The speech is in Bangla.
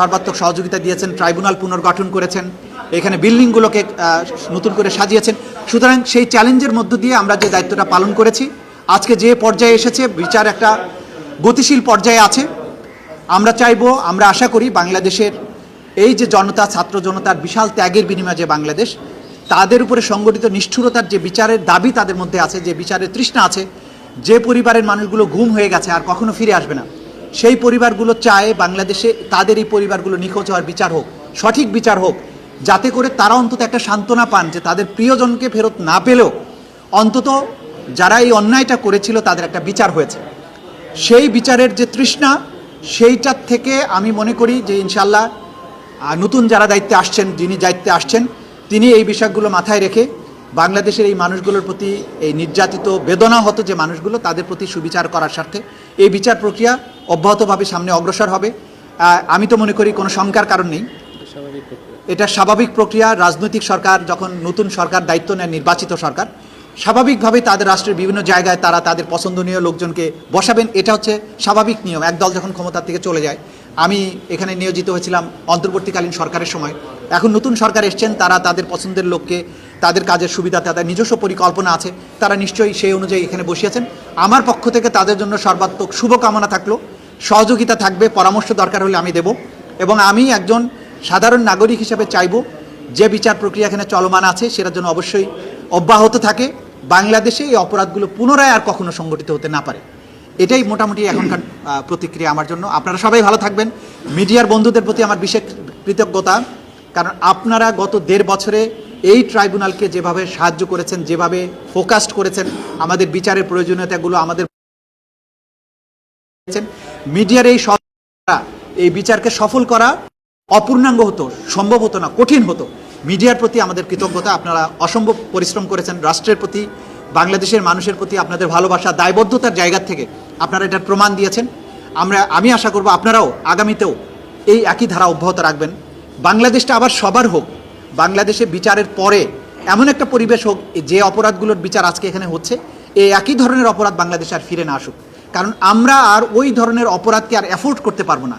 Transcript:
সর্বাত্মক সহযোগিতা দিয়েছেন, ট্রাইব্যুনাল পুনর্গঠন করেছেন, এখানে বিল্ডিংগুলোকে নতুন করে সাজিয়েছেন। সুতরাং সেই চ্যালেঞ্জের মধ্য দিয়ে আমরা যে দায়িত্বটা পালন করেছি, আজকে যে পর্যায়ে এসেছে, বিচার একটা গতিশীল পর্যায়ে আছে। আমরা চাইব, আমরা আশা করি বাংলাদেশের এই যে জনতা, ছাত্র জনতার বিশাল ত্যাগের বিনিময়ে যে বাংলাদেশ, তাদের উপরে সংগঠিত নিষ্ঠুরতার যে বিচারের দাবি তাদের মধ্যে আছে, যে বিচারের তৃষ্ণা আছে, যে পরিবারের মানুষগুলো গুম হয়ে গেছে আর কখনো ফিরে আসবে না, সেই পরিবারগুলো চায় বাংলাদেশে তাদের এই পরিবারগুলো নিখোঁজ হওয়ার বিচার হোক, সঠিক বিচার হোক, যাতে করে তারা অন্তত একটা সান্ত্বনা পান যে তাদের প্রিয়জনকে ফেরত না পেলেও অন্তত যারা এই অন্যায়টা করেছিল তাদের একটা বিচার হয়েছে। সেই বিচারের যে তৃষ্ণা, সেইটার থেকে আমি মনে করি যে ইনশাল্লাহ নতুন যারা দায়িত্বে আসছেন, যিনি দায়িত্বে আসছেন, তিনি এই বিষয়গুলো মাথায় রেখে বাংলাদেশের এই মানুষগুলোর প্রতি, এই নির্যাতিত বেদনাহত যে মানুষগুলো, তাদের প্রতি সুবিচার করার স্বার্থে এই বিচার প্রক্রিয়া অব্যাহতভাবে সামনে অগ্রসর হবে। আমি তো মনে করি কোনো শঙ্কার কারণ নেই, এটা স্বাভাবিক প্রক্রিয়া। রাজনৈতিক সরকার যখন নতুন সরকার দায়িত্ব নেয়, নির্বাচিত সরকার, স্বাভাবিকভাবেই তাদের রাষ্ট্রের বিভিন্ন জায়গায় তারা তাদের পছন্দনীয় লোকজনকে বসাবেন, এটা হচ্ছে স্বাভাবিক নিয়ম। একদল যখন ক্ষমতার থেকে চলে যায়, আমি এখানে নিয়োজিত হয়েছিলাম অন্তর্বর্তীকালীন সরকারের সময়, এখন নতুন সরকার এসছেন, তারা তাদের পছন্দের লোককে, তাদের কাজের সুবিধা, তাদের নিজস্ব পরিকল্পনা আছে, তারা নিশ্চয়ই সেই অনুযায়ী এখানে বসিয়েছেন। আমার পক্ষ থেকে তাদের জন্য সর্বাত্মক শুভকামনা থাকলো, সহযোগিতা থাকবে, পরামর্শ দরকার হলে আমি দেব। এবং আমি একজন সাধারণ নাগরিক হিসেবে চাইব যে বিচার প্রক্রিয়া এখানে চলমান আছে সেটার জন্য অবশ্যই অব্যাহত থাকে, বাংলাদেশে এই অপরাধগুলো পুনরায় আর কখনো সংগঠিত হতে না পারে। এটাই মোটামুটি এখনকার প্রতিক্রিয়া আমার জন্য। আপনারা সবাই ভালো থাকবেন। মিডিয়ার বন্ধুদের প্রতি আমার বিশেষ কৃতজ্ঞতা, কারণ আপনারা গত 1.5 বছরে এই ট্রাইব্যুনালকে যেভাবে সাহায্য করেছেন, যেভাবে ফোকাসড করেছেন, আমাদের বিচারের প্রয়োজনীয়তাগুলো আমাদের মিডিয়ার এই বিচারকে সফল করা অপূর্ণাঙ্গ হতো, সম্ভব হতো না, কঠিন হতো। মিডিয়ার প্রতি আমাদের কৃতজ্ঞতা। আপনারা অসম্ভব পরিশ্রম করেছেন রাষ্ট্রের প্রতি, বাংলাদেশের মানুষের প্রতি আপনাদের ভালোবাসা, দায়বদ্ধতার জায়গা থেকে আপনারা এটার প্রমাণ দিয়েছেন। আমি আশা করব আপনারাও আগামীতেও এই একই ধারা অব্যাহত রাখবেন। বাংলাদেশটা আবার সবার হোক, বাংলাদেশে বিচারের পরে এমন একটা পরিবেশ হোক যে অপরাধগুলোর বিচার আজকে এখানে হচ্ছে, এই একই ধরনের অপরাধ বাংলাদেশে আর ফিরে না আসুক, কারণ আমরা আর ওই ধরনের অপরাধকে আর অ্যাফোর্ড করতে পারবো না।